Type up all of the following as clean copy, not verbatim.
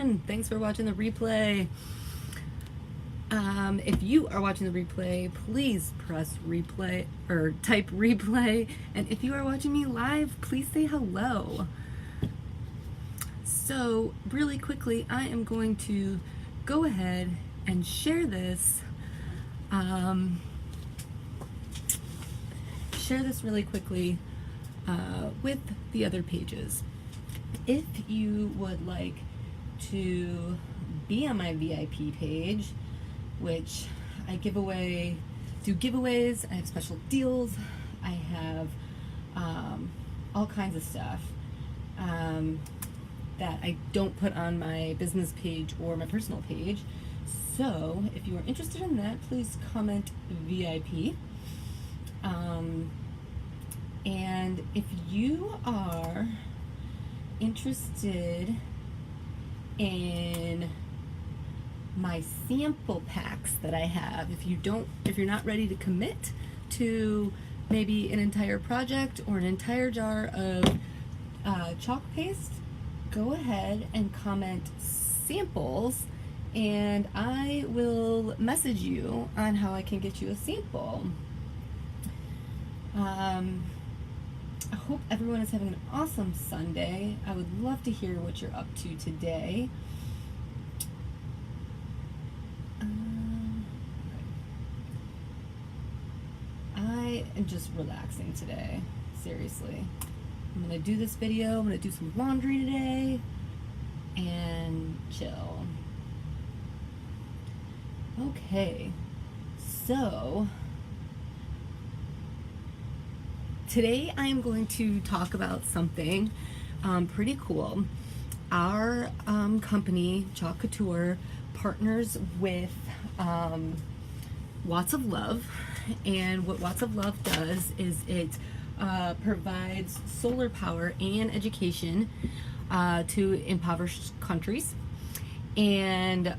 everyone. Thanks for watching the replay. If you are watching the replay, please press replay or type replay. And if you are watching me live, please say hello. So really quickly, I am going to go ahead and share this. Share this really quickly with the other pages. If you would like to be on my VIP page, which I do giveaways, I have special deals, I have all kinds of stuff that I don't put on my business page or my personal page. So if you are interested in that, please comment VIP. And if you are interested in my sample packs that I have, if you're not ready to commit to maybe an entire project or an entire jar of chalk paste, go ahead and comment samples and I will message you on how I can get you a sample. I hope everyone is having an awesome Sunday. I would love to hear what you're up to today. I am just relaxing today, seriously. I'm gonna do this video, I'm gonna do some laundry today, and chill. Okay, so today I am going to talk about something pretty cool. Our company, Chalk Couture, partners with Watts of Love, and what Watts of Love does is it provides solar power and education to impoverished countries. And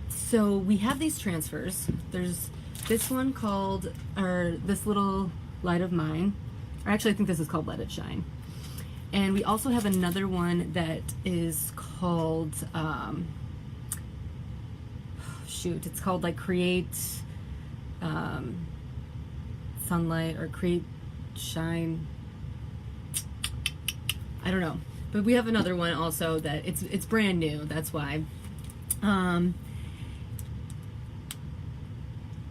so we have these transfers. There's this one called, or this little light of mine, or actually I think this is called Let It Shine. And we also have another one that is called it's called like Create Sunlight or Create Shine, I don't know, but we have another one also that it's brand new, that's why.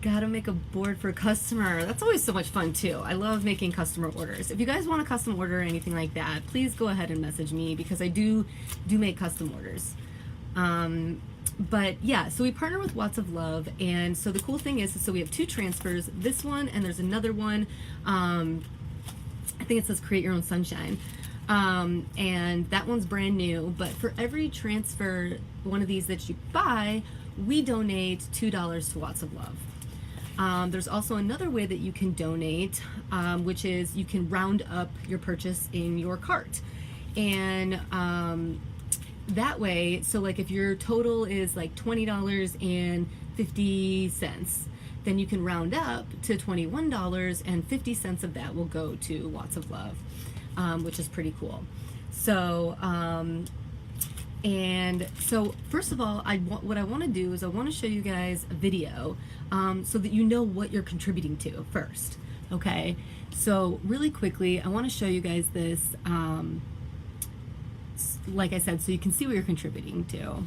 Gotta make a board for a customer. That's always so much fun too. I love making customer orders. If you guys want a custom order or anything like that, please go ahead and message me, because I do make custom orders. But yeah, so we partner with Watts of Love, and so the cool thing is, so we have two transfers, this one and there's another one. I think it says Create Your Own Sunshine. And that one's brand new, but for every transfer, one of these that you buy, we donate $2 to Watts of Love. There's also another way that you can donate, which is you can round up your purchase in your cart. And that way, so like if your total is like $20.50, then you can round up to $21, and 50 cents of that will go to Watts of Love, which is pretty cool. So, and so first of all, what I want to do is I want to show you guys a video so that you know what you're contributing to first. Okay, so really quickly, I want to show you guys this, like I said, so you can see what you're contributing to.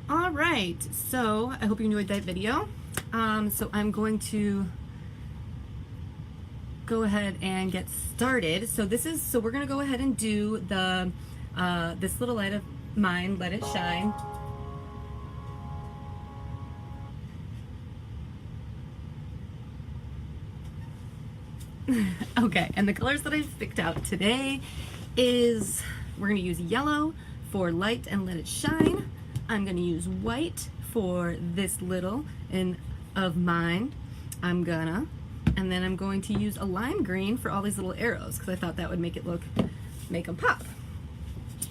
All right, so I hope you enjoyed that video. So I'm going to go ahead and get started. So we're gonna go ahead and do the this little light of mine, Let It Shine. Okay, and the colors that I've picked out today is, we're gonna use yellow for light and let it shine. I'm gonna use white for this little and of mine. And then I'm going to use a lime green for all these little arrows because I thought that would make them pop.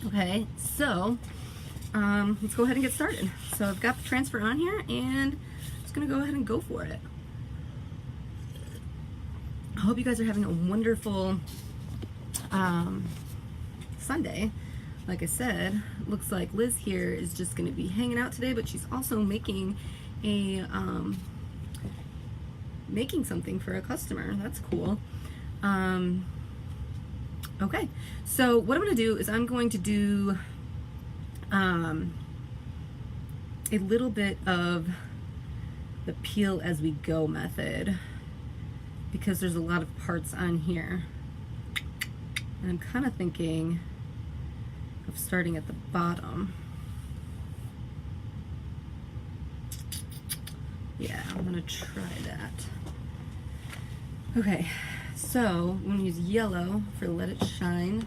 Okay, so let's go ahead and get started. So I've got the transfer on here and I'm just gonna go ahead and go for it. I hope you guys are having a wonderful Sunday. Like I said, looks like Liz here is just going to be hanging out today, but she's also making something for a customer. That's cool. Okay, so what I'm going to do is I'm going to do a little bit of the peel as we go method, because there's a lot of parts on here. And I'm kind of thinking of starting at the bottom. Yeah, I'm gonna try that. Okay, so I'm gonna use yellow for Let It Shine.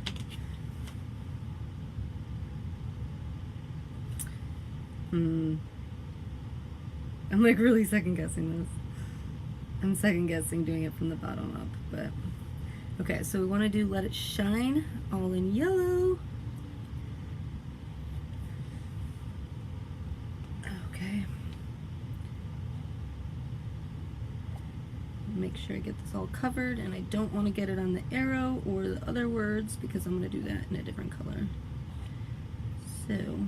I'm like really second guessing this. I'm second guessing doing it from the bottom up, but okay, so we want to do Let It Shine all in yellow. Okay. Make sure I get this all covered, and I don't want to get it on the arrow or the other words because I'm going to do that in a different color. So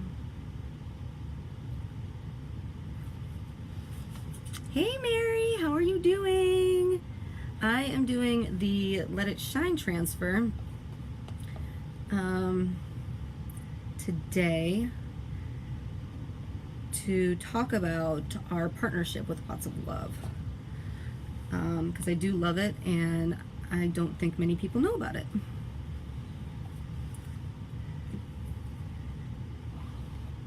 hey Mary, how are you doing? I am doing the Let It Shine transfer today to talk about our partnership with Pots of Love, because I do love it and I don't think many people know about it.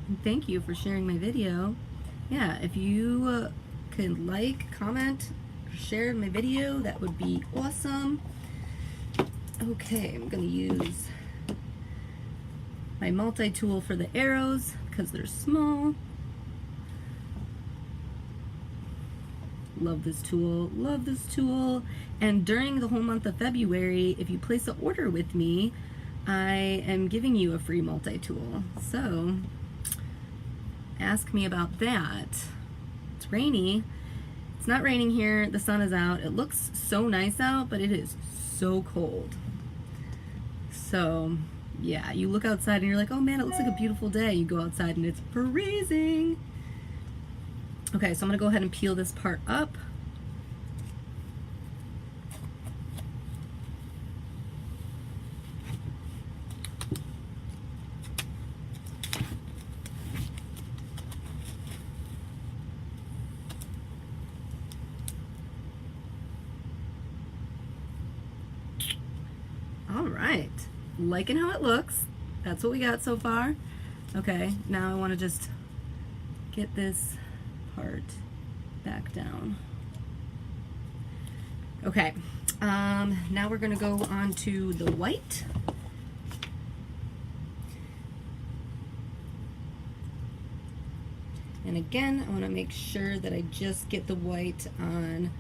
And thank you for sharing my video. Yeah, if you could like, comment, share my video, that would be awesome. Okay, I'm gonna use my multi-tool for the arrows because they're small. Love this tool, love this tool. And during the whole month of February, if you place an order with me, I am giving you a free multi-tool. So ask me about that. It's rainy. It's not raining here, the sun is out. It looks so nice out, but it is so cold. So yeah, you look outside and you're like, oh man, it looks like a beautiful day. You go outside and it's freezing. Okay, so I'm gonna go ahead and peel this part up. All right, liking how it looks. That's what we got so far. Okay, now I want to just get this part back down. Okay, now we're going to go on to the white. And again, I want to make sure that I just get the white on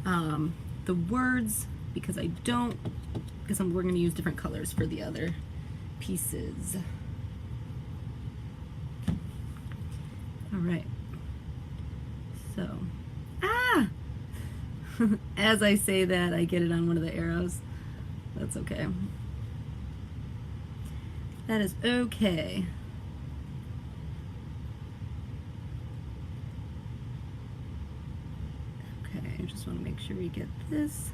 the words, because we're going to use different colors for the other pieces. All right. So, as I say that, I get it on one of the arrows. That's okay. That is okay. Okay, I just want to make sure we get this.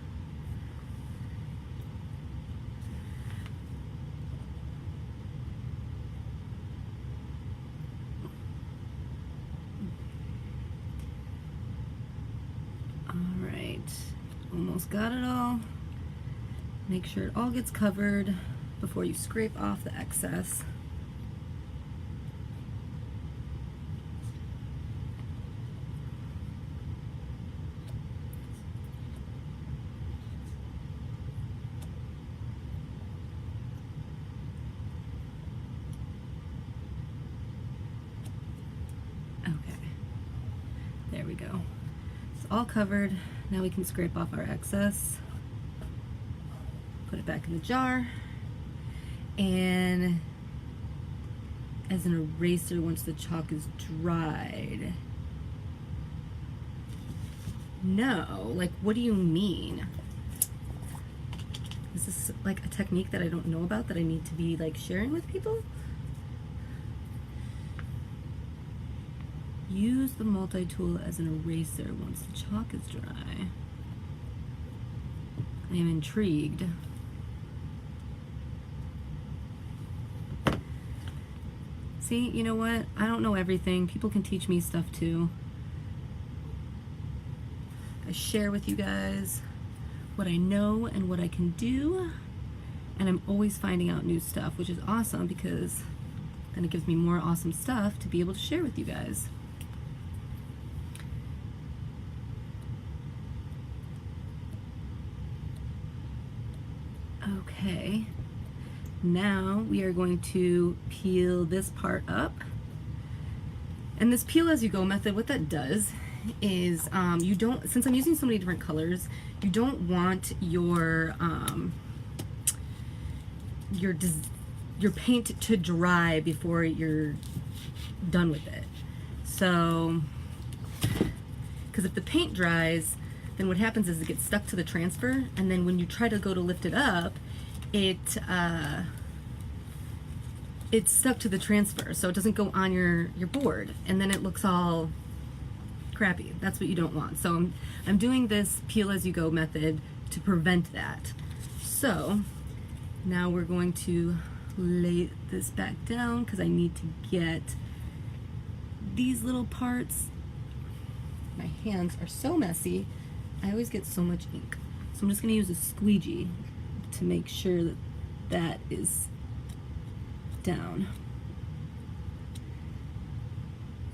almost got it all. Make sure it all gets covered before you scrape off the excess. There we go. It's all covered. Now we can scrape off our excess. Put it back in the jar. And as an eraser, once the chalk is dried. No, like what do you mean? Is this like a technique that I don't know about that I need to be like sharing with people? Use the multi-tool as an eraser once the chalk is dry. I am intrigued. See, you know what? I don't know everything. People can teach me stuff too. I share with you guys what I know and what I can do, and I'm always finding out new stuff, which is awesome because then it gives me more awesome stuff to be able to share with you guys. Okay, now we are going to peel this part up. And this peel as you go method, what that does is you don't, since I'm using so many different colors, you don't want your paint to dry before you're done with it. So, because if the paint dries, then what happens is it gets stuck to the transfer, and then when you try to go to lift it up, it's stuck to the transfer, so it doesn't go on your board, and then it looks all crappy. That's what you don't want. So I'm doing this peel as you go method to prevent that. So now we're going to lay this back down because I need to get these little parts. My hands are so messy. I always get so much ink. So I'm just going to use a squeegee to make sure that that is down.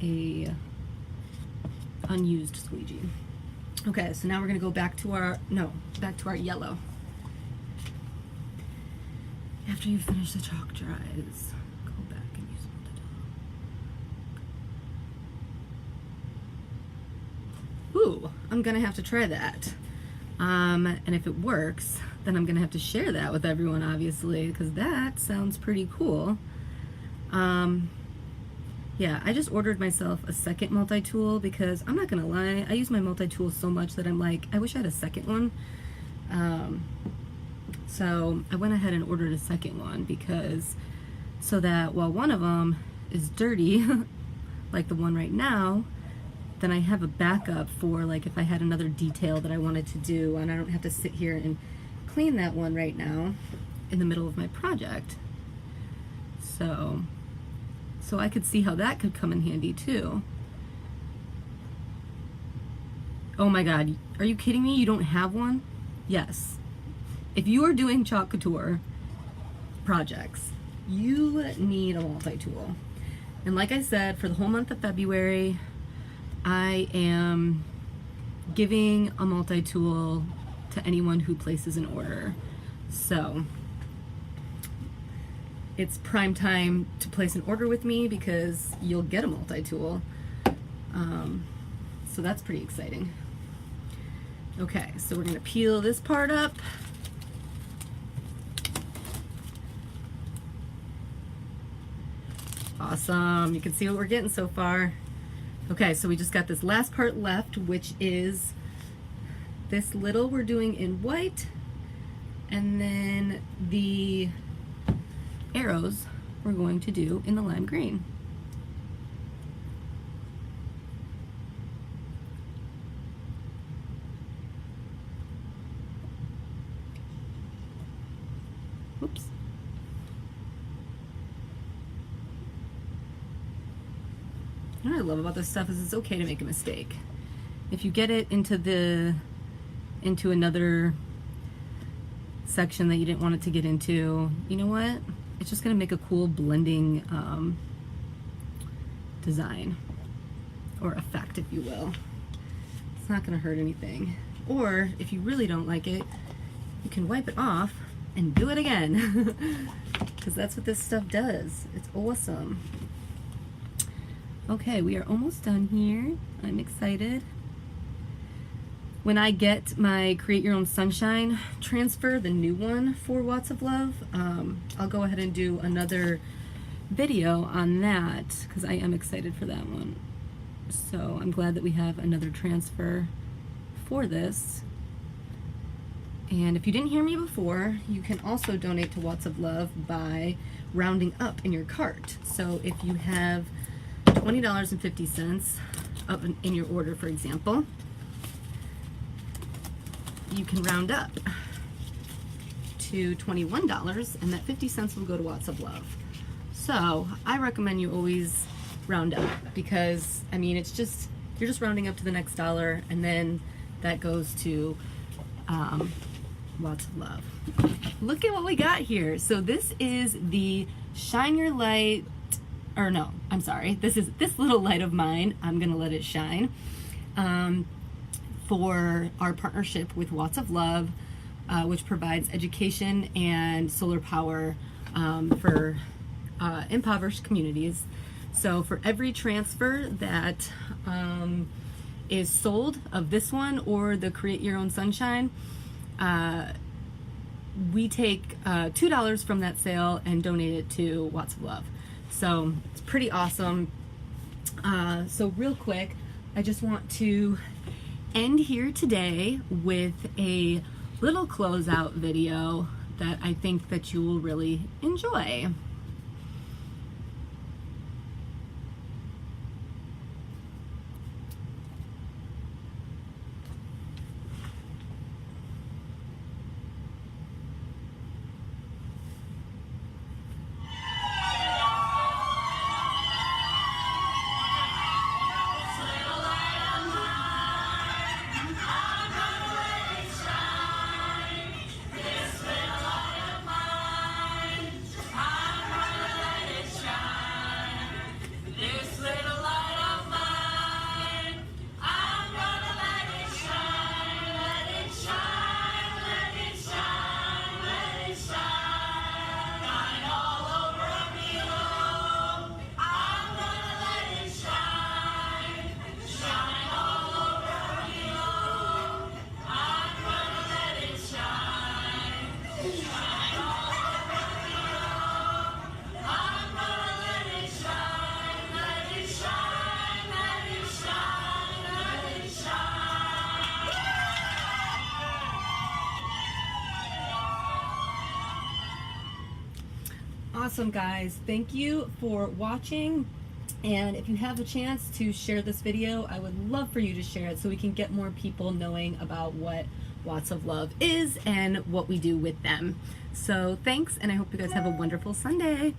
A unused squeegee. Okay, so now we're going to go back to our yellow. After you finish the chalk dries, go back and use multi-tool. Ooh, I'm gonna have to try that. And if it works, then I'm gonna have to share that with everyone, obviously, because that sounds pretty cool. Yeah, I just ordered myself a second multi-tool because I'm not gonna lie, I use my multi-tool so much that I'm like, I wish I had a second one. So I went ahead and ordered a second one because so that while one of them is dirty, like the one right now, then I have a backup for like if I had another detail that I wanted to do, and I don't have to sit here and clean that one right now in the middle of my project. So I could see how that could come in handy too. Oh my God, are you kidding me? You don't have one? Yes. If you are doing Chalk Couture projects, you need a multi-tool. And like I said, for the whole month of February, I am giving a multi-tool to anyone who places an order. So it's prime time to place an order with me because you'll get a multi-tool. So that's pretty exciting. Okay, so we're gonna peel this part up. Awesome, you can see what we're getting so far. Okay, so we just got this last part left, which is this little we're doing in white, and then the arrows we're going to do in the lime green. Oops. What I love about this stuff is it's okay to make a mistake. If you get it into the into another section that you didn't want it to get into, you know what? It's just gonna make a cool blending design or effect, if you will. It's not gonna hurt anything. Or if you really don't like it, you can wipe it off and do it again. Because that's what this stuff does. It's awesome. Okay, we are almost done here. I'm excited. When I get my Create Your Own Sunshine transfer, the new one for Watts of Love, I'll go ahead and do another video on that because I am excited for that one. So I'm glad that we have another transfer for this. And if you didn't hear me before, you can also donate to Watts of Love by rounding up in your cart. So if you have $20.50 up in your order, for example, you can round up to $21, and that 50 cents will go to Watts of Love. So I recommend you always round up because, I mean, it's just, you're just rounding up to the next dollar, and then that goes to Watts of Love. Look at what we got here. So this is the Shine Your Light, or no, I'm sorry. This is this little light of mine. I'm gonna let it shine. For our partnership with Watts of Love, which provides education and solar power for impoverished communities. So for every transfer that is sold of this one or the Create Your Own Sunshine, we take $2 from that sale and donate it to Watts of Love. So it's pretty awesome. So real quick, I just want to end here today with a little closeout video that I think that you will really enjoy. Awesome, guys. Thank you for watching. And if you have a chance to share this video, I would love for you to share it so we can get more people knowing about what Watts of Love is and what we do with them. So thanks, and I hope you guys have a wonderful Sunday.